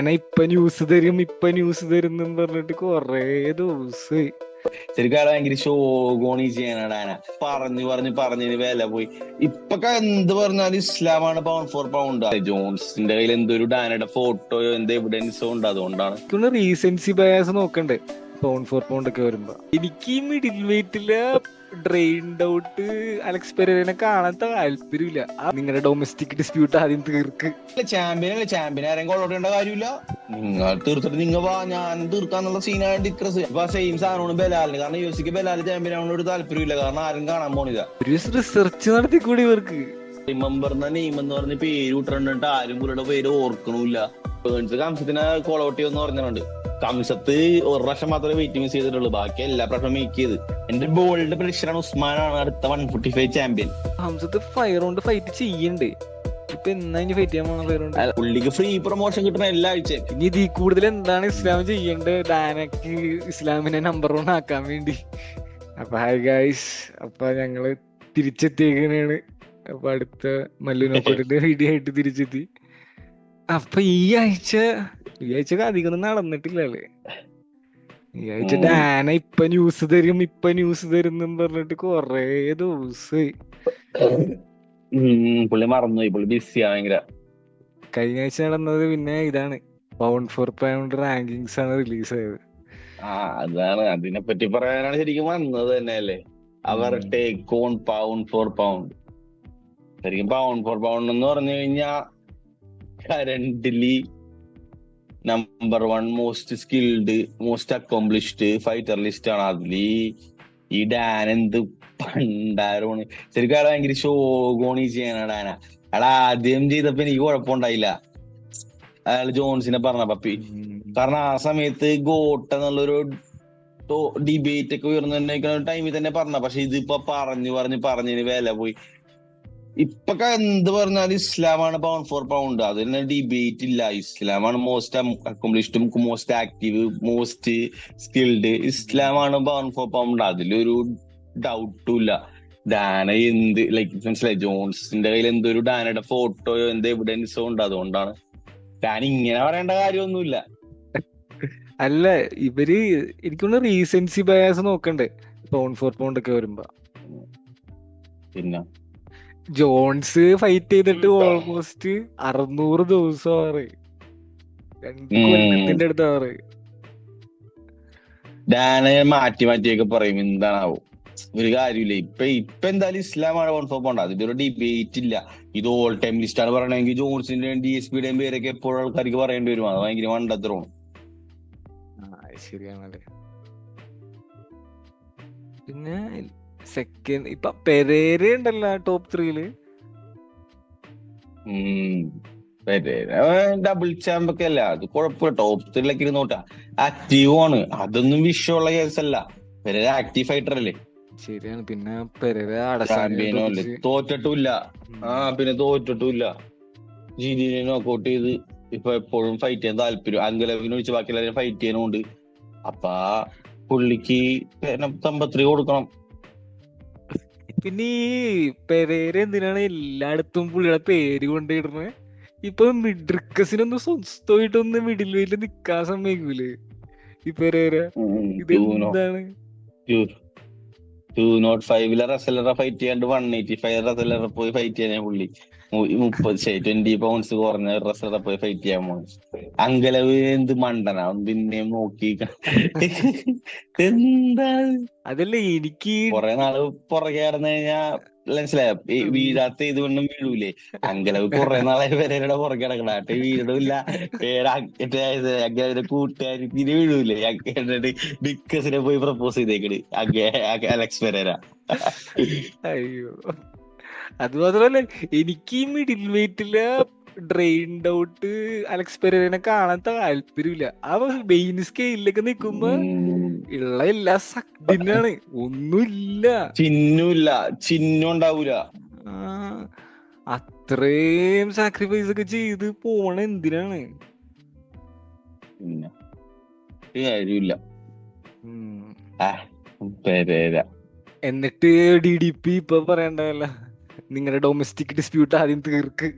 Dana ഇപ്പൊ news തരും എന്നും പറഞ്ഞിട്ട് കൊറേ ദിവസമായി. ശരിക്കും അയാൾ ഭയങ്കര ഷോഗോണി ചെയ്യാനാണ്. പറഞ്ഞതിന് വില പോയി. ഇപ്പൊ എന്ത് പറഞ്ഞാലും ഇസ്ലാമാണ് പൗണ്ട് ഫോർ പൗണ്ട്. ജോൺസിന്റെ കയ്യിൽ എന്തൊരു ഡാനയുടെ ഫോട്ടോയോ എന്ത് എവിഡൻസോ ഉണ്ട്. അതുകൊണ്ടാണ് റീസെൻസി ബയാസ് നോക്കണ്ടേ പൗണ്ട് ഫോർ പൗണ്ട് ഒക്കെ വരുമ്പോ. എനിക്ക് ഈ മിഡിൽ വെയിറ്റില് ഡ്രെയിൻഡ് ഔട്ട് അലക്സ് പെരേരനെ കാണാൻ താല്പര്യമില്ല. നിങ്ങളുടെ ഡൊമസ്റ്റിക് ഡിസ്പ്യൂട്ട് ആദ്യം തീർക്ക്. ചാമ്പ്യൻ ആരെയും കൊള്ളോട്ടേണ്ട കാര്യമില്ല. നിങ്ങൾ തീർത്തിട്ട് ഞാൻ തീർക്കാന്നുള്ള സീനാണ് ഡിക്രസ്. ഇപ്പൊ സെയിം സാധനമാണ് ബലാലിന്. കാരണം യു എസ് ബലാൽ ചാമ്പ്യൻ ആവുന്ന ഒരു താല്പര്യമില്ല. കാരണം ആരും കാണാൻ പോണില്ല. ഒരു റിസർച്ച് നടത്തിക്കൂടി ഇവർക്ക്. റിമെമ്പർ നെയിം എന്ന് പറഞ്ഞ പേര് വിട്ടിട്ട് ആരും പുള്ളിയുടെ പേര് ഓർക്കണില്ല. കംസത്തിനെ കോളൗട്ട് ചെയ്യുമെന്ന് പറഞ്ഞിട്ടുണ്ട്. കംസത്ത് ഒരു പ്രാവശ്യം മാത്രമേ വെയിറ്റ് മിസ് ചെയ്തിട്ടുള്ളൂ. ബാക്കി എല്ലാ പ്രാവശ്യം മേക്ക് ചെയ്ത്. എന്റെ ബോൾഡ് പ്രഡിക്ഷനാണ് ഉസ്മാനാണ് അടുത്ത 145 ചാമ്പ്യൻ. കംസത്ത് 5 റൗണ്ട് ഫൈറ്റ് ചെയ്യണ്ടേ. ഇപ്പൊ എന്നാ ഫൈറ്റ് ചെയ്യാൻ പോണ പുള്ളിക്ക് ഫ്രീ പ്രൊമോഷൻ കിട്ടണ എല്ലാ ആഴ്ചയും. ഇനി ഇതിൽ കൂടുതൽ എന്താണ് ഇസ്ലാം ചെയ്യേണ്ടത് ഡാനക്ക് ഇസ്ലാമിനെ നമ്പർ 1 ആക്കാൻ വേണ്ടി. അപ്പൊ ഹായ് ഗൈസ്, അപ്പൊ ഞങ്ങള് തിരിച്ചെത്തിയേക്കാണ്. അപ്പൊ അടുത്ത മല്ലുനോക്കോട്ടിന്റെ വീഡിയോ ആയിട്ട് തിരിച്ചെത്തി. അപ്പൊ ഈ ആഴ്ച അധികം നടന്നിട്ടില്ലല്ലേ. ഈ ആഴ്ച ഡാന ഇപ്പൊ ന്യൂസ് തരും എന്നും പറഞ്ഞിട്ട് കൊറേ ദിവസമായി. പുള്ളി മറന്നുപോയി. പുള്ളി ബിസിയാ ഭയങ്കര. കഴിഞ്ഞ ആഴ്ച നടന്നത് പിന്നെ ഇതാണ്, പൗണ്ട് ഫോർ പൗണ്ട് റാങ്കിങ്സ് ആണ് റിലീസ് ആയത്. അതാണ് അതിനെപ്പറ്റി പറയാനാണ് ശരിക്കും വന്നത് തന്നെ അല്ലേ. അവർ take on pound for pound. ശരിക്കും പൗണ്ട് ഫോർ പൗണ്ട് എന്ന് പറഞ്ഞു കഴിഞ്ഞാ currently number 1 most skilled most accomplished fighter list ആണ്. അതില് ഈ ഡാൻ എന്ത് പണ്ടാരോണ്. ശരിക്കും അയാൾ ഭയങ്കര ഷോഗോണി ചെയ്യാനാണ് ഡാന. അയാൾ ആദ്യം ചെയ്തപ്പോ എനിക്ക് കുഴപ്പമുണ്ടായില്ല. അയാൾ ജോൺസിനെ പറഞ്ഞപ്പോ. കാരണം ആ സമയത്ത് ഗോട്ട് എന്നുള്ളൊരു ഡിബേറ്റ് ഒക്കെ ഉയർന്നു ടൈമിൽ തന്നെ പറഞ്ഞ. പക്ഷെ ഇതിപ്പോ പറഞ്ഞതിന് വില പോയി. ഇപ്പൊ എന്ത് പറഞ്ഞാലും ഇസ്ലാമാണ് പൗണ്ട് ഫോർ പൗണ്ട്. അതിന് ഡിബേറ്റ് ഇല്ല. ഇസ്ലാമാണ് മോസ്റ്റ് അക്കോംപ്ലിഷ്ഡും മോസ്റ്റ് ആക്റ്റീവ് മോസ്റ്റ് സ്കിൽഡ്. ഇസ്ലാമാണ് പൗണ്ട് ഫോർ പൗണ്ട്. അതിലൊരു ഡൗട്ടും ഇല്ല. ഡാന എന്ത് മനസ്സിലായി. ജോൺസിന്റെ കയ്യിൽ എന്തൊരു ഡാനയുടെ ഫോട്ടോയോ എന്ത് എവിഡൻസോ ഉണ്ട്. അതുകൊണ്ടാണ് ഡാൻ ഇങ്ങനെ പറയേണ്ട കാര്യമൊന്നുമില്ല. അല്ല, ഇവര് എനിക്കൊന്ന് റീസെൻസി ബയാസ് നോക്കണ്ടേ പൗണ്ട് ഫോർ പൗണ്ട് ഒക്കെ വരുമ്പോ. പിന്നെ ജോൺസ് ഫൈറ്റ് ചെയ്തിട്ട് ഓൾമോസ്റ്റ് 600 ദിവസം 2 കൊല്ലത്തിന്റെ അടുത്ത് ഡാനെ മാറ്റിയൊക്കെ പറയും. എന്താണാവോ ഒരു കാര്യമില്ല. ഇപ്പൊ എന്തായാലും ഇസ്ലാമാണ് പൗണ്ട് ഫോർ പൗണ്ട്. അതിന്റെ ഒരു ഡിബേറ്റ് ഇല്ല. ഇത് ഓൾ ടൈം ലിസ്റ്റ് ആണ് പറയണെങ്കിൽ ജോൺസിന്റെയും DSPയുടെയും പേരൊക്കെ എപ്പോഴും ആൾക്കാർക്ക് പറയേണ്ടി വരും. അത് ഭയങ്കര മണ്ടത്തരമാണ്. ശരിയാണല്ലേ. പിന്നെ സെക്കൻഡ് ഇപ്പൊ പെരേര ഉണ്ടല്ലോ ടോപ്പ് 3 ഡബിൾ ചാമ്പ് ഒക്കെ അല്ല. അത് കുഴപ്പമില്ല. ടോപ്പ് 3 ഇരുന്നോട്ടാ. ആക്റ്റീവ് ആണ്. അതൊന്നും വിഷയമുള്ള കേസല്ല. പെരേര ആക്റ്റീവ് ഫൈറ്റർ അല്ലേ. ശരിയാണ്. പിന്നെ പെരേര ചാമ്പ്യനോ അല്ലേ. തോറ്റിട്ടുമില്ല. പിന്നെ തോറ്റിട്ടുമില്ല. ജിഡിനെ നോക്കൗട്ട് ചെയ്ത് ഇപ്പൊ എപ്പോഴും ഫൈറ്റ് ചെയ്യാൻ താല്പര്യം. അങ്കലവിനെ ഒഴിച്ച് ബാക്കി എല്ലാവരും ഫൈറ്റ് ചെയ്യാനുണ്ട്. അപ്പൊ പുള്ളിക്ക് 53 കൊടുക്കണം. പിന്നെ ഈ പെരേര എന്തിനാണ് എല്ലായിടത്തും പുള്ളിയുടെ പേര് കൊണ്ടിടുന്നത്? ഇപ്പൊ മിഡ്രിക്കസിനൊന്നും സ്വസ്ഥമായിട്ടൊന്ന് മിഡിൽ വെയില് നിക്കാൻ സമ്മതിക്കൂലേ ഈ പെരേര? ഇതെന്താണ്? 205 റസലറെ ഫൈറ്റ് ചെയ്യാണ്ട് 185 റസലറെ പോയി ഫൈറ്റ് ചെയ്യാൻ പുള്ളി 20 പൗണ്ട്സ് കുറഞ്ഞ റസലറെ പോയി ഫൈറ്റ് ചെയ്യാൻ പോകും. അങ്കലവ് എന്ത് മണ്ടനാ. പിന്നെയും നോക്കി എന്താ. അതല്ലേ എനിക്ക് കൊറേ നാള് പുറകെ നടന്നു കഴിഞ്ഞാ മനസ്സിലായ വീഴാത്ത ഇതുകൊണ്ടും വീഴൂലേ. അങ്കലവ് കുറെ നാളായി പെരേരയുടെ പുറകെ നടക്കണ. വീഴണില്ല. അങ്കലവിന്റെ കൂട്ടുകാരി പിന്നെ വീഴൂലേ. ഡിക്കസിനെ പോയി പ്രപ്പോസ് ചെയ്തേക്കണ് അലക്സ് പെരേര. അയ്യോ, അത് മാത്രല്ല എനിക്ക് ഈ മിഡിൽ വെയിറ്റില് ഡ്രെയിൻഡ് ഔട്ട് അലക്സ് പെരേരനെ കാണാൻ താല്പര്യമില്ല. ആ മെയിൻ സ്കെയിലൊക്കെ നിക്കുമ്പോ ഉള്ള എല്ലാ സക്തിനാണ്. ഒന്നുമില്ല, ചിഹ്നം ഉണ്ടാവൂല. അത്രയും സാക്രിഫൈസ് ഒക്കെ ചെയ്ത് പോണ എന്തിനാണ്? കാര്യമില്ല. എന്നിട്ട് DDP ഇപ്പൊ പറയണ്ടല്ല, നിങ്ങളുടെ ഡൊമസ്റ്റിക് ഡിസ്പ്യൂട്ട് ആദ്യം തീർക്ക്,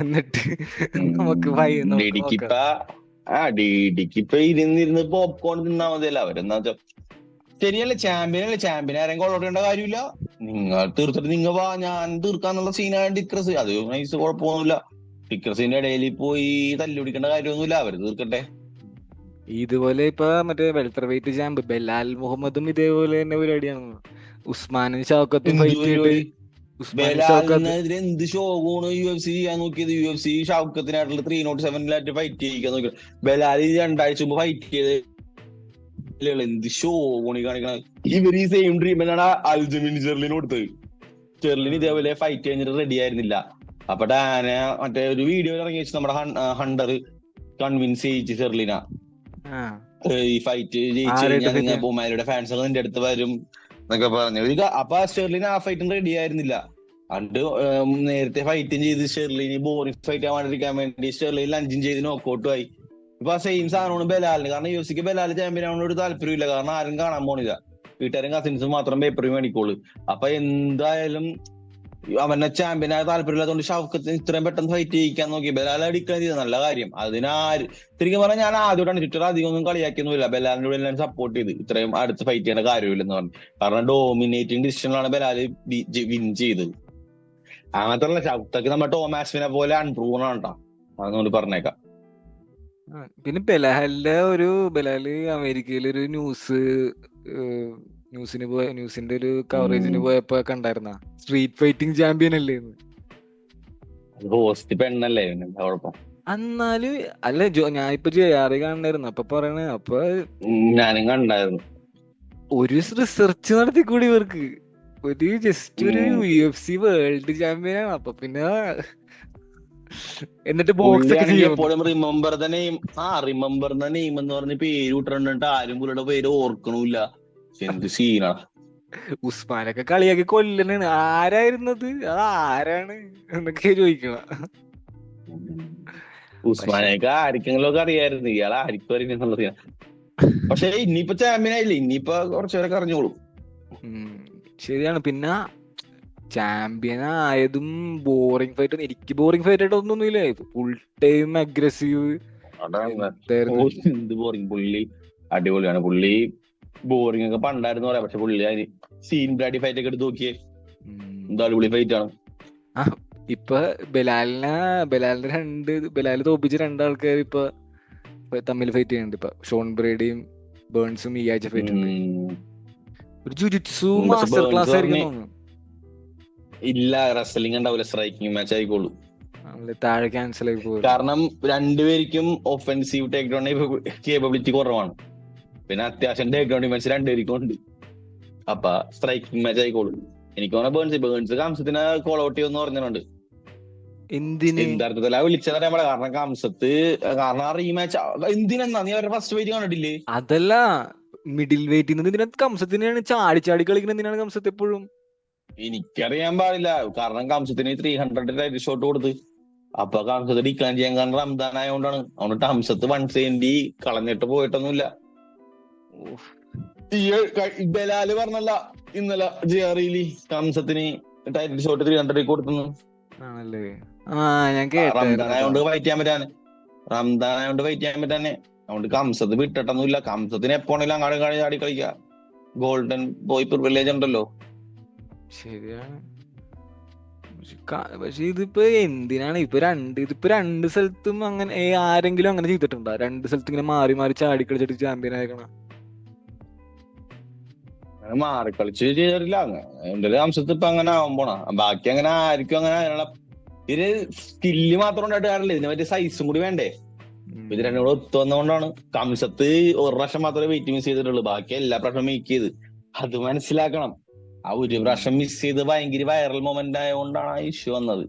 എന്നിട്ട് നമുക്ക് ഡിഡിക്ക് ഇപ്പൊ ഇരുന്നിരുന്ന് പോപ്കോൺ തിന്നാ മതിയല്ല. അവരെന്താ വെച്ചാ ശരിയല്ലേ, ചാമ്പ്യൻ ആരെയും കൊള്ളേണ്ട കാര്യമില്ല. നിങ്ങൾ തീർത്തിട്ട് നിങ്ങ വാ, ഞാൻ തീർക്കാന്നുള്ള സീനാണ് ഡിക്രസ്. അത് നൈസ്, കുഴപ്പമൊന്നുമില്ല. ഡിക്രസിന്റെ ഇടയിൽ പോയി തല്ലുപിടിക്കേണ്ട കാര്യമൊന്നുമില്ല, അവര് തീർക്കട്ടെ. ഇതുപോലെ ഇപ്പൊ മറ്റേ വെൽത്തർ വെയിറ്റ് ചാമ്പ് ബെലാൽ മുഹമ്മദും ഇതേപോലെ തന്നെ പരിപാടിയാണ്. ഉസ്മാനും ഷൗക്കത്തും എന്ത് ഫൈറ്റ് ചെയ്തിട്ട് പരിപാടി? ഉസ്മാനും ഷൗക്കത്ത് ബലാലിനെതിരെ എന്ത് ഷോകാണ് UFC ചെയ്യാൻ നോക്കിയത്. UFC ഷൗക്കത്തിനായിട്ടുള്ള 307 ഫൈറ്റ് ചെയ്യിക്കാൻ നോക്കിയത്. ബലാലി 2 ആഴ്ച മുമ്പ് ഫൈറ്റ് ചെയ്ത് എന്ത് ഷോ ഓണി കാണിക്കണ. ഇവര് ഈ സെയിം ട്രീറ്റ്മെന്റാണ് അൽജമിൻ ജെർലിന് കൊടുത്തത്. ജെർലിൻ ഇതേപോലെ ഫൈറ്റ് കഴിഞ്ഞിട്ട് റെഡി ആയിരുന്നില്ല. അപ്പൊ ഡാന മറ്റേ ഒരു വീഡിയോ ഇറങ്ങി വെച്ച് നമ്മുടെ ഹണ്ടർ കൺവിൻസ് ചെയ്യിച്ച് ജെർലിന, ഈ ഫൈറ്റ് ജയിച്ചു കഴിഞ്ഞാൽ നിങ്ങൾ ബൊമാലിയുടെ ഫാൻസ് ഒക്കെ നിന്റെ അടുത്ത് വരും എന്നൊക്കെ പറഞ്ഞു. അപ്പൊ ഷെർലിൻ ആ ഫൈറ്റിന് റെഡി ആയിരുന്നില്ല. അത് നേരത്തെ ഫൈറ്റും ചെയ്ത് ഷെർലിന് ബോറിംഗ് ഫൈറ്റ് ആവാണ്ടിരിക്കാൻ വേണ്ടി ഷെർലിൻ ലഞ്ചും ചെയ്ത് നോക്കൗട്ടും ആയി. ഇപ്പൊ ആ സെയിം സാധനമാണ് ബലാലിന്. കാരണം UFC ബലാൽ ചാമ്പ്യൻ ആവുന്ന ഒരു താല്പര്യമില്ല. കാരണം ആരും കാണാൻ പോണില്ല, വീട്ടുകാരും കസിൻസും മാത്രം പേപ്പർ മേടിക്കോളൂ. അപ്പൊ എന്തായാലും അവനെ ചാമ്പ്യനായ താല്പര്യമില്ലാത്തതുകൊണ്ട് ഷൗക്കത്തിന് ഇത്രയും പെട്ടെന്ന് ഫൈറ്റ് ചെയ്യിക്കാൻ നോക്കി. ബലാൽ അടിക്കാൻ ചെയ്ത നല്ല കാര്യം. ശരിക്കും പറഞ്ഞാൽ ഞാൻ ആദ്യമായിട്ടാണ് ട്വിറ്റർ അധികം ഒന്നും കളിയാക്കിയൊന്നുമില്ല, ബലാലിന്റെ കൂടെ എല്ലാം സപ്പോർട്ട് ചെയ്ത് ഇത്രയും അടുത്ത് ഫൈറ്റ് ചെയ്യേണ്ട കാര്യമില്ലെന്ന് പറഞ്ഞു. കാരണം ഡോമിനേറ്റിംഗ് ഡിസിഷനിലാണ് ബലാല് വിൻ ചെയ്തത്. മാത്രമല്ല ഷൗക്കത്ത് നമ്മുടെ ടോമാസ്വിനെ പോലെ അൺപ്രൂവൺ ആണ് കേട്ടോ, അതൊന്നുകൊണ്ട് പറഞ്ഞേക്കാം. പിന്നെ ബലാല് അമേരിക്കയിൽ ഒരു ന്യൂസിന്റെ ഒരു കവറേജിന് പോയപ്പോ കണ്ടായിരുന്ന സ്ട്രീറ്റ് ഫൈറ്റിംഗ് ചാമ്പ്യൻ അല്ലേ ഹോസ്റ്റ് പെണ്ണല്ലേ, എന്താ കുഴപ്പം? എന്നാല് അല്ല ഞാൻ ഇപ്പൊ JR കാണണ്ടായിരുന്നു. അപ്പൊ പറയണേ, അപ്പൊ ഞാനും കണ്ടായിരുന്നു. ഒരു റിസർച്ച് നടത്തിക്കൂടി ഇവർക്ക്. ഒരു ജസ്റ്റ് ഒരു UFC വേൾഡ് ചാമ്പ്യനാണ്. അപ്പൊ പിന്നെ എന്നിട്ട് ബോക്സ് ഒക്കെ എപ്പോഴും റിമെമ്പർ ദ നെയിം എന്ന് പറഞ്ഞ് പേര് വിട്ടിട്ട് ആരും പുള്ളിയുടെ പേര് ഓർക്കണില്ല. എന്ത് സീനാ. ഉസ്മാനൊക്കെ കളിയാക്കി കൊല്ലനാണ്. ആരായിരുന്നത്, അത് ആരാണ് എന്നൊക്കെ ചോദിക്കണ. ഉസ്മാനെയൊക്കെ ആർക്കെങ്കിലും ഒക്കെ അറിയായിരുന്നു, ഇയാളെ ആർക്കും അറിയുന്നുള്ള സീന. പക്ഷെ ഇനിയിപ്പോ ചാമ്പ്യൻ ആയില്ലേ, ഇനിയിപ്പോ കുറച്ചുപേരൊക്കെ അറിഞ്ഞോളൂ. ശരിയാണ്. പിന്നെ ചാമ്പ്യൻ ആയതും ബോറിംഗ് ഫൈറ്റ്, എനിക്ക് ബോറിംഗ് ഫൈറ്റ് ആയിട്ട് ഒന്നുമില്ല. Full time aggressive. എന്ത് ബോറിംഗ്, പുള്ളി അടിപൊളിയാണ്. പുള്ളി ബോറിംഗ് ഒക്കെ പണ്ടായിരുന്നു പറയാം, പക്ഷെ പുള്ളി അതിന് സീൻ ബ്രാഡി ഫൈറ്റ് ഒക്കെ എടുത്ത് നോക്കിയേ, എന്താ അടിപൊളി ഫൈറ്റ് ആണ്. ഇപ്പൊ ബലാല് തോപ്പിച്ച് 2 ആൾക്കാർ ഇപ്പൊ തമ്മിൽ ഫൈറ്റ് ചെയ്യുന്നുണ്ട്. ഇപ്പൊ ഷോൺ ബ്രേഡിയും ബേൺസും ഈ ആഴ്ച ഫൈറ്റ് ഉണ്ട്. ഒരു ജുജുത്സു മാസ്റ്റർ ക്ലാസ് ആയിരിക്കും. ഇല്ല, റെസ്ലിംഗ് ഉണ്ടാവില്ല, സ്ട്രൈക്കിംഗ് മാച്ച് ആയിക്കോളൂ. താഴെ ക്യാൻസൽ ആയി പോകും. കാരണം രണ്ടുപേർക്കും ഒഫൻസീവ് ടേക്ക് ഡൗൺ കേപ്പബിലിറ്റി കുറവാണ്. പിന്നെ അത്യാവശ്യം ടേക്ക് ഡൗൺ ഡിഫൻസ് രണ്ടുപേർക്കും ഉണ്ട്. അപ്പൊ സ്ട്രൈക്കിംഗ് മാച്ച് ആയിക്കോളും. എനിക്ക് തോന്നുന്നു ബേൺസ് കംസത്തിനെ കോൾ ഔട്ട് ചെയ്യുമെന്ന് പറഞ്ഞിട്ടുണ്ട്. യഥാർത്ഥത്തിലാ വിളിച്ചതറിയാൻ പാടില്ല. കാരണം ആ റീമാച്ച് എന്തിനാ, നീ അവരുടെ ഫസ്റ്റ് ഫൈറ്റ് കണ്ടിട്ടില്ലേ? അതല്ല, മിഡിൽ വെയിറ്റ് കംസത്തിനാണ് ചാടി കളിക്കുന്നത്. എന്തിനാണ് കംസത്ത് എപ്പോഴും? എനിക്കറിയാൻ പാടില്ല. കാരണം കംസത്തിന് 300 ടൈറ്റിൽ ഷോട്ട് കൊടുത്ത്. അപ്പൊ കംസത്ത് ഡിക്ലൈൻ ചെയ്യാൻ കാരണം റംദാൻ ആയതുകൊണ്ടാണ്. അതുകൊണ്ട് കംസത്ത് 170 കളഞ്ഞിട്ട് പോയിട്ടൊന്നുമില്ല. ബലാല് പറഞ്ഞല്ല ഇന്നലെ JRയിൽ കംസത്തിന് ടൈറ്റിൽ ഷോട്ട് 300 കൊടുത്തു. റംദാൻ ആയതുകൊണ്ട് ഫൈറ്റ് ചെയ്യാൻ പറ്റാനെ. അതുകൊണ്ട് കംസത്ത് വിട്ടിട്ടൊന്നുമില്ല. കംസത്തിന് എപ്പോഴെങ്കിലും അങ്ങാടും ചാടി കളിക്കുക. ഗോൾഡൻ ബോയ് പ്രിവിലേജ് ഉണ്ടല്ലോ. ശരിയാണ്. പക്ഷെ ഇതിപ്പോ എന്തിനാണ് ഇതിപ്പോ 2 സ്ഥലത്തും അങ്ങനെ ആരെങ്കിലും അങ്ങനെ ചെയ്തിട്ടുണ്ടോ? 2 സ്ഥലത്ത് ഇങ്ങനെ മാറി മാറി ചാടി കളിച്ചിട്ട് ചാമ്പ്യൻ ആയിക്കണ? അങ്ങനെ മാറിക്കളിച്ച് ചെയ്തിട്ടില്ല. എന്റെ അംശത്ത് ഇപ്പൊ അങ്ങനെ ആവുമ്പോണ. ബാക്കി അങ്ങനെ ആർക്കും അങ്ങനെ അതിനുള്ള ഇത് സ്കില്ല് മാത്രം ഉണ്ടായിട്ട് കാര്യമില്ല, ഇതിനെ പറ്റിയ സൈസും കൂടി വേണ്ടേ. ഇത് രണ്ടും കൂടെ ഒത്തു വന്നതുകൊണ്ടാണ്. കംസത്ത് ഒരു പ്രാവശ്യം മാത്രമേ വെയിറ്റ് മിസ് ചെയ്തിട്ടുള്ളൂ, ബാക്കി എല്ലാ പ്രാവശ്യം മേക്ക് ചെയ്ത്. അത് മനസ്സിലാക്കണം. ആ ഒരു പ്രാവശ്യം മിസ് ചെയ്ത് ഭയങ്കര വൈറൽ മൊമെന്റ് ആയതുകൊണ്ടാണ് ആ ഇഷ്യൂ വന്നത്.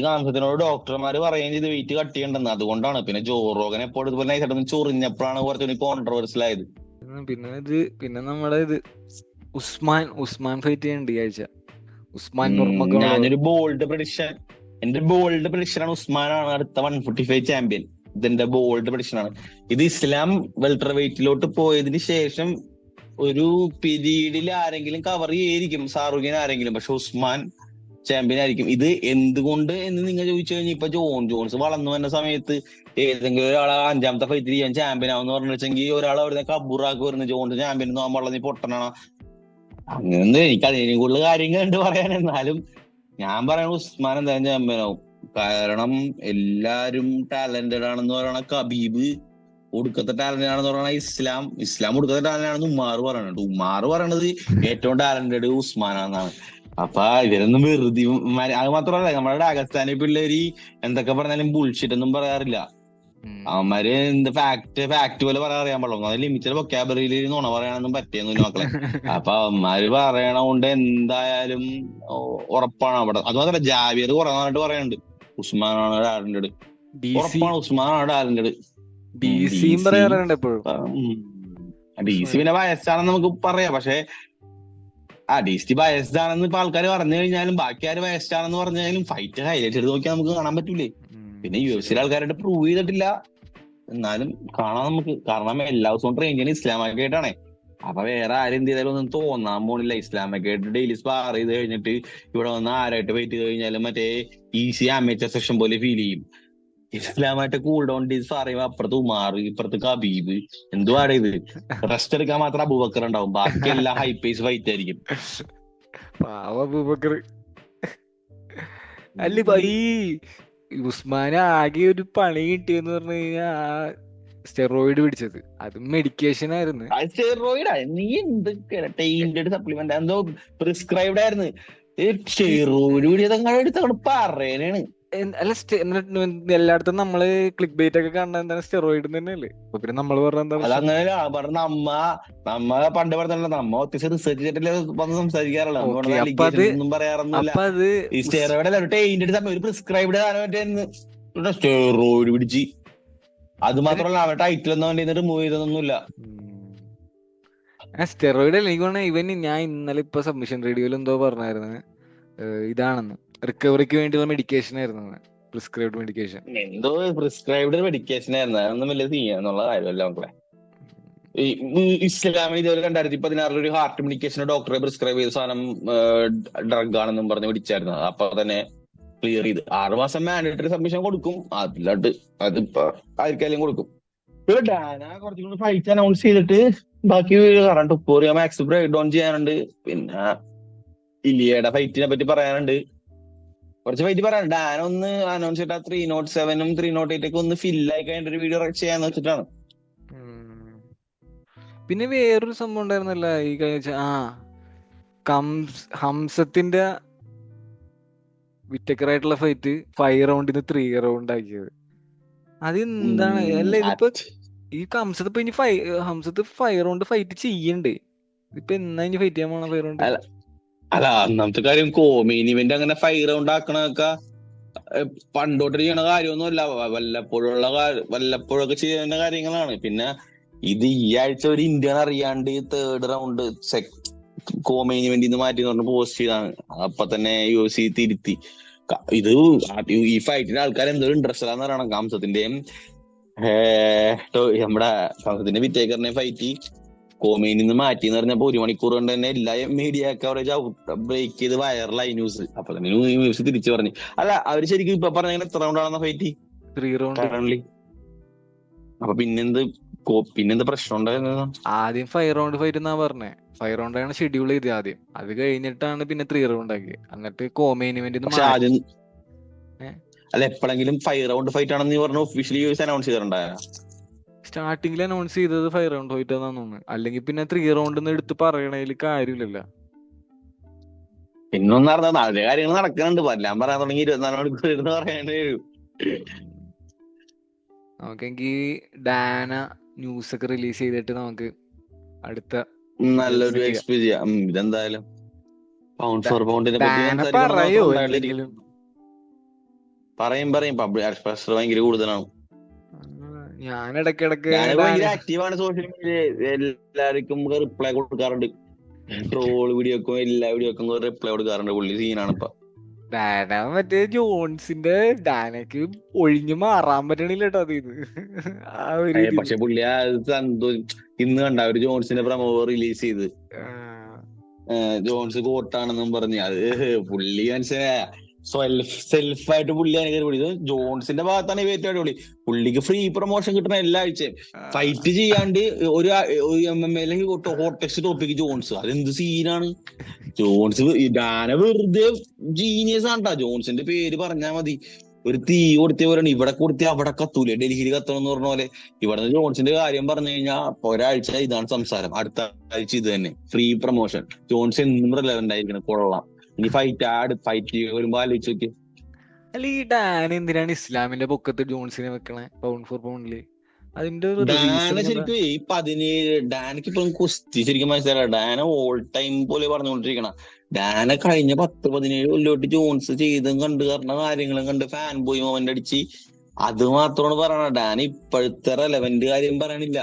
കംസത്തിനോട് ഡോക്ടർമാര് പറയുകയും ചെയ്ത് വെയിറ്റ് കട്ട് ചെയ്യണ്ടെന്ന്. അതുകൊണ്ടാണ്. പിന്നെ ജോ റോഗൻ എപ്പോഴും ഇതുപോലെ നൈസായിട്ട് ചൊറിഞ്ഞപ്പോഴാണ് കുറച്ചുകൂടി കോൺട്രവേഴ്സ്യൽ ആയത്. പിന്നെ നമ്മുടെ ഉസ്മാൻ ഫൈറ്റ് ചെയ്യണ്ട് ഈ ആഴ്ച. ഞാനൊരു ബോൾഡ് പ്രഡിക്ഷൻ, എന്റെ ബോൾഡ് പ്രഡിക്ഷൻ ആണ് ഉസ്മാനാണ് അടുത്ത 145 ചാമ്പ്യൻ. ഇതെന്റെ ബോൾഡ് പ്രഡിക്ഷൻ ആണ്. ഇത് ഇസ്ലാം വെൽട്ടർ വെയിറ്റിലോട്ട് പോയതിന് ശേഷം ഒരു പീരീഡിൽ ആരെങ്കിലും കവർ ചെയ്യായിരിക്കും, സാറുഖിന് ആരെങ്കിലും. പക്ഷെ ഉസ്മാൻ ചാമ്പ്യൻ ആയിരിക്കും. ഇത് എന്തുകൊണ്ട് എന്ന് നിങ്ങൾ ചോദിച്ചു കഴിഞ്ഞാൽ ഇപ്പൊ ജോൺ ജോൺസ് വളർന്നു വന്ന സമയത്ത് ഏതെങ്കിലും ഒരാളെ 5ാമത്തെ ഫൈറ്റിൽ ചെയ്യാൻ ചാമ്പ്യൻ ആവെന്ന് പറഞ്ഞു വെച്ചെങ്കിൽ ഒരാൾ അവിടെ കബൂറാക്കി വരുന്നു ജോൺസ് ചാമ്പ്യൻ എന്ന് പറഞ്ഞാൽ നീ പൊട്ടനാണ്. അങ്ങനൊന്നും എനിക്ക് അതിനെ കൂടുതൽ കാര്യങ്ങളുണ്ട് പറയാൻ. എന്നാലും ഞാൻ പറയണ ഉസ്മാൻ എന്തായാലും ചാമ്പ്യൻ ആവും. കാരണം എല്ലാരും ടാലന്റഡ് ആണെന്ന് പറയണ കബീബ്, ഒടുക്കത്തെ ടാലന്റ് ആണെന്ന് പറയണ ഇസ്ലാം ഒടുക്കത്തെ ടാലന്റ് ആണെന്ന് ഉമാർ പറയണത്. ഉമാർ പറയണത് ഏറ്റവും ടാലന്റഡ് ഉസ്മാനാണെന്നാണ്. അപ്പൊ ഇവരൊന്നും വെറുതെ അത് മാത്രമല്ല, നമ്മുടെ ഡാഗസ്ഥാനി പിള്ളേര് എന്തൊക്കെ പറഞ്ഞാലും ബുൾഷിറ്റ് ഒന്നും പറയാറില്ല. അവന്മാര് എന്ത് ഫാക്ട് പോലെ പറയാൻ അറിയാൻ പാടുള്ളൂ. അത് ലിമിറ്റഡ് വൊക്കാബറിയിൽ നുണ പറയാനൊന്നും പറ്റിയൊന്നുമില്ല മക്കളെ. അപ്പൊ അവന്മാര് പറയണോണ്ട് എന്തായാലും ഉറപ്പാണ് അവിടെ. അത് മാത്രമല്ല ജാവിയർ കുറെ നാളായിട്ട് പറയുന്നുണ്ട് ഉസ്മാനാണ് ടാലന്റഡ്. ഉറപ്പാണ് ഉസ്മാനാണ് ടാലന്റഡ്. ഡി സി പിന്നെ വയസ്സാണെന്ന് നമുക്ക് പറയാം. പക്ഷെ ഡി സി ബയസ്ഡ് ആണെന്ന് ഇപ്പൊ ആൾക്കാർ പറഞ്ഞു കഴിഞ്ഞാലും ബാക്കി ആര് ബയസ്ഡ് ആണെന്ന് പറഞ്ഞു കഴിഞ്ഞാലും ഫൈറ്റ് ഹൈലൈറ്റ് എടുത്ത് നോക്കിയാൽ നമുക്ക് കാണാൻ പറ്റൂലേ. പിന്നെ UFC ആൾക്കാരായിട്ട് പ്രൂവ് ചെയ്തിട്ടില്ല, എന്നാലും കാണാം നമുക്ക്. കാരണം എല്ലാ ദിവസവും ട്രെയിൻ ചെയ്യുന്ന ഇസ്ലാമൊക്കെ ആയിട്ടാണേ. അപ്പൊ വേറെ ആരും എന്ത് ചെയ്താലും ഒന്നും തോന്നാൻ പോണില്ല. ഇസ്ലാമൊക്കെ ആയിട്ട് ഡെയിലി സ്പാർ ചെയ്ത് കഴിഞ്ഞിട്ട് ഇവിടെ വന്ന് ആരായിട്ട് ഫൈറ്റ് ചെയ്ത് കഴിഞ്ഞാലും മറ്റേ ഈസി അമേച്ചർ സെഷൻ പോലെ ഫീൽ ചെയ്യും. ഇസ്ലാമായിട്ട് കൂൾ ഡൗൺ ഡേയ്സ് പറയുമ്പോ അപ്പുറത്ത് ഉമാർ, ഇപ്പുറത്ത് കബീബ്. എന്തുവാടെ ഇത്? റെസ്റ്റ് എടുക്കാൻ മാത്രം അബൂബക്കർ ഉണ്ടാവും, ബാക്കി എല്ലാം ഹൈ പേസ് ഫൈറ്റ് ആയിരിക്കും. അബൂബക്കർ അല്ല ഈ ഉസ്മാന് ആകെ ഒരു പണി കിട്ടിയെന്ന് പറഞ്ഞു കഴിഞ്ഞാൽ സ്റ്റെറോയിഡ് പിടിച്ചത്. അതും മെഡിക്കേഷൻ ആയിരുന്നു. സ്റ്റെറോയിഡാ? നീ എന്ത് ടൈൻഡഡ് സപ്ലിമെന്റ് എന്തോ പ്രിസ്ക്രൈബ്ഡ് ആയിരുന്നു. സ്റ്റെറോയിഡ് പിടിച്ചത് എടുത്തങ്ങോട്ട് പറയണേണ്. അല്ല എല്ലായിടത്തും നമ്മള് ക്ലിക്ക് ബൈറ്റ് ഒക്കെ കാണുന്നത് എന്താണ്? സ്റ്റെറോയിഡ് തന്നെയല്ലേ. അപ്പൊ പിന്നെ നമ്മള് പറഞ്ഞ അതങ്ങനെ പറഞ്ഞ നമ്മ പണ്ട് പറഞ്ഞല്ലോ, നമ്മ ഒത്തിരി റിസർച്ച് ചെയ്തിട്ടല്ലേ വന്ന് സംസാരിക്കാറുള്ളൂ. ഒന്നും പറയാറൊന്നുമില്ല. ഈ സ്റ്റെറോയിഡ് അല്ല, ടൈൻഡഡ് സമയം ഒരു പ്രിസ്ക്രൈബ്ഡ് സാധനം സ്റ്റെറോയിഡ് പിടിച്ച്. അത് മാത്രമല്ല അവൻ ടൈറ്റിൽ ഒന്നും വേണ്ടി റിമൂവ് ചെയ്തൊന്നുമില്ല. സ്റ്റെറോയിഡ് അല്ല എനിക്ക് പറഞ്ഞാൽ ഇവന് ഞാൻ ഇന്നലെ ഇപ്പൊ സബ്മിഷൻ റേഡിയോയിൽ എന്തോ പറഞ്ഞായിരുന്നു, ഇതാണെന്ന് റിക്കവറിക്ക് വേണ്ടിയുള്ള മെഡിക്കേഷൻ ആയിരുന്നു, പ്രിസ്ക്രൈബ്ഡ് മെഡിക്കേഷൻ. എന്തോ പ്രിസ്ക്രൈബ്ഡ് മെഡിക്കേഷൻ ആയിരുന്നു, അതൊന്നും വലിയ ചെയ്യാന്നുള്ള കാര്യമല്ല മക്കളെ. ഇസ്ലാമിൽ ഇതുവരെ 2016 ഒരു ഹാർട്ട് മെഡിക്കേഷൻ ഡോക്ടറെ പ്രിസ്ക്രൈബ് ചെയ്ത സാധനം ഡ്രഗ് ആണെന്നും പറഞ്ഞ് പിടിച്ചായിരുന്നു. അപ്പൊ തന്നെ ക്ലിയർ ചെയ്ത് 6 മാസം മാൻഡേറ്ററി സബ്മിഷൻ കൊടുക്കും. അതിലോട്ട് അതിപ്പോ ആർക്കായാലും കൊടുക്കും. ഇവിടെ ഡാന കുറച്ചുകൂടി ഫൈറ്റ് അനൗൺസ് ചെയ്തിട്ട് ബാക്കി കറണ്ട് ഉപ്പോറിയ മാക്സ് ബ്രേക്ക് ഡൗൺ ചെയ്യാനുണ്ട്. പിന്നെ ഇലിയയുടെ ഫൈറ്റിനെ പറ്റി പറയാനുണ്ട്, കുറച്ച് ഫൈറ്റ് പറയാനുണ്ട്. ഡാന ഒന്ന് അനൗൺസ് ചെയ്തിട്ട് 307 308 ഒക്കെ ഒന്ന് ഫില്ലായി കഴിഞ്ഞിട്ട് ഒരു വീഡിയോ ചെയ്യാന്ന് വെച്ചിട്ടാണ്. പിന്നെ വേറൊരു സംഭവം ഉണ്ടായിരുന്നല്ല ഈ കഴിഞ്ഞ ഹംസത്തിന്റെ വിറ്റക്കറായിട്ടുള്ള ഫൈറ്റ് 5 റൗണ്ടിന് 3 റൗണ്ട് ആക്കിയത്. അത് എന്താണ്? അല്ല ഇതിപ്പോ ഈ ഹംസത്ത് ഇപ്പൊ ഇനി ഹംസത്ത് 5 റൗണ്ട് ഫൈറ്റ് ചെയ്യണ്ടേ? ഇതിപ്പോ എന്നാ ഇനി ഫൈറ്റ് ചെയ്യാൻ പോണ 5 റൗണ്ട്? അല്ല ഒന്നാമത്തെ കാര്യം കോമീൻ ഇവന്റ് അങ്ങനെ 5 റൗണ്ട് ആക്കണൊക്കെ പണ്ടോട്ട് ചെയ്യണ കാര്യമൊന്നുമല്ല, വല്ലപ്പോഴൊക്കെ ചെയ്യുന്ന കാര്യങ്ങളാണ്. പിന്നെ ഇത് ഈ ആഴ്ച ഒരു ഇന്ത്യൻ അറിയാണ്ട് 3rd റൗണ്ട് കോമൈൻ ഇവന്റ് മാറ്റി പറഞ്ഞ് പോസ്റ്റ് ചെയ്താണ്. അപ്പൊ തന്നെ UFC തിരുത്തി. ഇത് ഈ ഫൈറ്റിന്റെ ആൾക്കാർ എന്തോ ഇൻട്രസ്റ്റ് ആണെന്ന് പറയണം. ഹംസത്തിന്റെയും നമ്മുടെ ഹംസത്തിന്റെ വിറ്റേക്കറിനെ ഫൈറ്റ് കോമൈനിൽ നിന്ന് മാറ്റി എന്ന് പറഞ്ഞപ്പോ 1 മണിക്കൂർ കൊണ്ട് തന്നെ എല്ലാ മീഡിയ കവറേജ് ബ്രേക്ക് ചെയ്ത് വൈറലായി ന്യൂസ്. അപ്പൊ തന്നെ ന്യൂസ് തിരിച്ചു പറഞ്ഞു. അല്ല അവര് ശരിക്കും ഇപ്പൊ പറഞ്ഞ എത്ര റൗണ്ട് ആണെന്ന ഫൈറ്റ്? 3 റൗണ്ട്. അപ്പൊ പിന്നെന്ത് പ്രശ്നം ഉണ്ടായിരുന്നത്? ആദ്യം 5 റൗണ്ട് ഫൈറ്റ് എന്നാ പറഞ്ഞേ. 5 റൗണ്ട് ആണ് ഷെഡ്യൂൾ ചെയ്തത് ആദ്യം. അത് കഴിഞ്ഞിട്ടാണ് പിന്നെ 3 റൗണ്ട് ആക്കി. എന്നിട്ട് കോമൈൻ ഇവന്റ് ആദ്യം അല്ല എപ്പോഴെങ്കിലും 5 റൗണ്ട് ഫൈറ്റ് ആണെന്ന് പറഞ്ഞു ഒഫീഷ്യലി അനൗൺസ് ചെയ്തിട്ടുണ്ടായ? സ്റ്റാർട്ടിങ്ങിൽ അനൗൺസ് ചെയ്തത് 5 റൗണ്ട് ഫൈറ്റ് ആണെന്ന് തോന്നുന്നു. അല്ലെങ്കിൽ പിന്നെ 3 റൗണ്ട് എടുത്ത് പറയണതിൽ കാര്യമില്ലല്ലോ. പിന്നൊന്നും നടന്ന നല്ല കാര്യങ്ങൾ നടക്കുന്നുണ്ട്. എല്ലാം പറയാൻ തുടങ്ങി 24 മണിക്കൂർ ഇരുന്ന് പറയേണ്ടി വരും. നമുക്കെങ്കിൽ ഡാന ന്യൂസ് ഒക്കെ റിലീസ് ചെയ്തിട്ട് നമുക്ക് അടുത്ത നല്ലൊരു എക്സ്പീരിയൻസ് ചെയ്യാം. ഇതെന്തായാലും പൗണ്ട് ഫോർ പൗണ്ടിനെ പറ്റി പറയും പബ്ലിക് പ്രഷർ ഭയങ്കര കൂടുതലാണ്. ഞാൻ ഇടയ്ക്കിടക്ക് ഭയങ്കര ആക്റ്റീവാണ് സോഷ്യൽ മീഡിയ. എല്ലാവർക്കും റിപ്ലൈ കൊടുക്കാറുണ്ട്. ട്രോൾ വീഡിയോക്കും എല്ലാ വീഡിയോക്കും റിപ്ലൈ കൊടുക്കാറുണ്ട്. പുള്ളി സീനാണ് ഇപ്പൊ. ഡാന മറ്റേ ജോൺസിന്റെ ഡാനക്ക് ഒഴിഞ്ഞു മാറാൻ പറ്റണില്ല കേട്ടോ അത്. പക്ഷെ പുള്ളി ഇന്ന് കണ്ട ഒരു ജോൺസിന്റെ പ്രമോ റിലീസ് ചെയ്ത് ജോൺസ് കോട്ടാണെന്നും പറഞ്ഞ് അത് പുള്ളി മനസ്സിലായ സെൽഫായിട്ട് പുള്ളി അനുകരിപ്പൊളി. ഇത് ജോൺസിന്റെ ഭാഗത്താണ് ഏറ്റവും അടിപൊളി. പുള്ളിക്ക് ഫ്രീ പ്രൊമോഷൻ കിട്ടണ എല്ലാ ആഴ്ചയും ഫൈറ്റ് ചെയ്യാണ്ട് ഒരു MMA അല്ലെങ്കിൽ ഹോട്ടെക്സ് ടോപ്പിക്ക് ജോൺസ്. അതെന്ത് സീനാണ് ജോൺസ്. ഡാന വെറുതെ ജീനിയസ് ആണ്ടാ. ജോൺസിന്റെ പേര് പറഞ്ഞാൽ മതി, ഒരു തീ കൊടുത്തിയ പോലെയാണ്. ഇവിടെ കൊടുത്തിയ അവിടെ കത്തൂലേ, ഡൽഹിയിൽ കത്തണം എന്ന് പറഞ്ഞ പോലെ. ഇവിടെ ജോൺസിന്റെ കാര്യം പറഞ്ഞു കഴിഞ്ഞാൽ ഒരാഴ്ച ഇതാണ് സംസാരം, അടുത്ത ആഴ്ച ഇത് തന്നെ ഫ്രീ പ്രൊമോഷൻ. ജോൺസ് എന്നും റെലവെന്റ് ആയിരിക്കണം, കൊള്ളാം. ഇനി ഫൈറ്റ് വരുമ്പോ ആലോചിച്ച് നോക്കി. അല്ല ഈ ഡാൻ എന്തിനാണ് ഇസ്ലാമിന്റെ പൊക്കത്ത് ജോൺസിനെ വെക്കണേ പൗണ്ട് ഫോർ പൗണ്ടില്? അതിന്റെ ഒരു ഡാന ശരിക്കും ഈ 17 ഡാനക്ക് ഇപ്പൊ കുസ്തി ശരിക്കും മനസ്സിലായി. ഡാന ഓൾ ടൈം പോലെ പറഞ്ഞുകൊണ്ടിരിക്കണ. ഡാന കഴിഞ്ഞ 10-17 കൊല്ലോട്ട് ജോൺസ് ചെയ്തും കണ്ട് പറഞ്ഞ കാര്യങ്ങളും കണ്ട് ഫാൻ ബോയ് മൊമെന്റ് അടിച്ച് അത് മാത്രമാണ് പറയണ. ഡാന ഇപ്പോഴത്തെ റെലവന്റ് കാര്യം പറയണില്ല.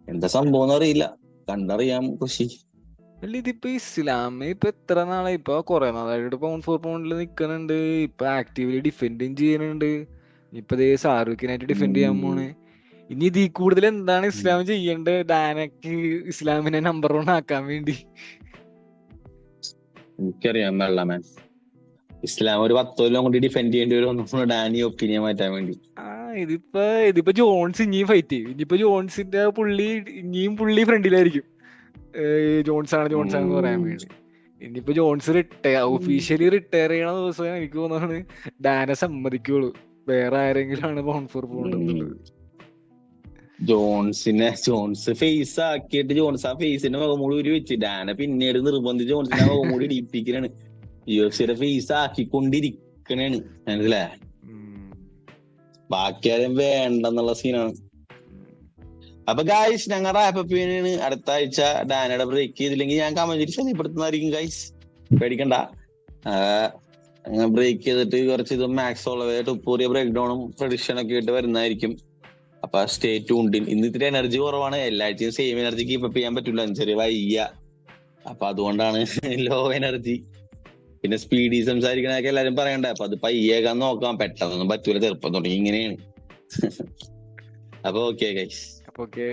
എന്താ സംഭവം അറിയില്ല, കണ്ടറിയാം കൃഷി. അല്ല ഇതിപ്പോ ഇസ്ലാം ഇപ്പൊ എത്ര നാളായി? ഇപ്പൊ കൊറേ നാളായിട്ട് പൗണ്ട് ഫോർ പൗണ്ടിൽ നിക്കണുണ്ട്, ഇപ്പൊ ആക്റ്റീവ്ലി ഡിഫെൻഡും ചെയ്യുന്നുണ്ട്. ഇപ്പൊ ഇതേ ഷാറുഖിനായിട്ട് ഡിഫെൻഡ് ചെയ്യാൻ പോണ്. ഇനി ഇതിൽ കൂടുതൽ എന്താണ് ഇസ്ലാം ചെയ്യേണ്ടത് ഡാനക്ക് ഇസ്ലാമിനെ നമ്പർ 1 ആക്കാൻ വേണ്ടി? എനിക്കറിയാം വെള്ളമാൻ ഇസ്ലാം ഒരു 10 കൊല്ലം കൊണ്ട് ഡിഫെൻഡ് ചെയ്യേണ്ടി വരും ഡാനി ഒപ്പീനിയൻ മാറ്റാൻ വേണ്ടി. ഇതിപ്പോ ജോൺസ് ഇനിയും ഫൈറ്റ് ചെയ്യും. ഇനിയിപ്പോ ജോൺസിന്റെ ഇനിയും പുള്ളി ഫ്രണ്ടിലായിരിക്കും. ജോൺസ് ആണെന്ന് പറയാൻ വേണ്ടി. ഇനിയിപ്പോ ജോൺസ് ഒഫീഷ്യലി റിട്ടയർ ചെയ്യണ ദിവസം എനിക്ക് തോന്നുന്നത് ഡാനെ സമ്മതിക്കുള്ളൂ. വേറെ ആരെങ്കിലും ആണ് പൗണ്ട് ഫോർ പൗണ്ട് എന്നുള്ളത്. ജോൺസ് ഫേസ് ആക്കിയിട്ട് ജോൺസ് ആ ഫേസിന്റെ മുഖംമൂടി ഊരി വെച്ച് ഡാന പിന്നീട് നിർബന്ധിച്ച് ജോൺസിന്റെ മുഖംമൂടി ഇടിപ്പിക്കണാണ്. UFC ഫേസ് ആക്കിക്കൊണ്ടിരിക്കണാണ്, മനസ്സിലാ. ബാക്കി ആരും വേണ്ടെന്നുള്ള സീനാണ്. അപ്പൊ ഗായ്സ് ഞങ്ങൾ റാപ്പപ്പ് ചെയ്യണാണ്. അടുത്ത ആഴ്ച ഡാനയുടെ ബ്രേക്ക് ചെയ്തില്ലെങ്കിൽ ഞാൻ കമന്റ് ശ്രദ്ധപ്പെടുത്തുന്നതായിരിക്കും ഗായ്സ്, പേടിക്കണ്ട. ബ്രേക്ക് ചെയ്തിട്ട് കുറച്ച് ഇത് മാക്സ് ഉള്ളവേ ടുപ്പൂറിയ ബ്രേക്ക് ഡൗണും പ്രഡിക്ഷൻ ഒക്കെ ആയിട്ട് വരുന്നതായിരിക്കും. അപ്പൊ സ്റ്റേ ട്യൂൺഡ്. ഇന്ന് ഇത്തിരി എനർജി കുറവാണ്, എല്ലാഴ്ചയും സെയിം എനർജി കീപ്പ് ചെയ്യാൻ പറ്റില്ല, ചെറിയ വയ്യ. അപ്പൊ അതുകൊണ്ടാണ് ലോ എനർജി. പിന്നെ സ്പീഡി സംസാരിക്കണൊക്കെ എല്ലാരും പറയണ്ടേ, അപ്പൊ അത് പയ്യേക്കാൻ നോക്കാം, പെട്ടെന്നൊന്നും പറ്റൂല, ചെറുപ്പം തുടങ്ങി ഇങ്ങനെയാണ്. അപ്പൊ ഓക്കെ ഗൈസ്. ഓക്കെ.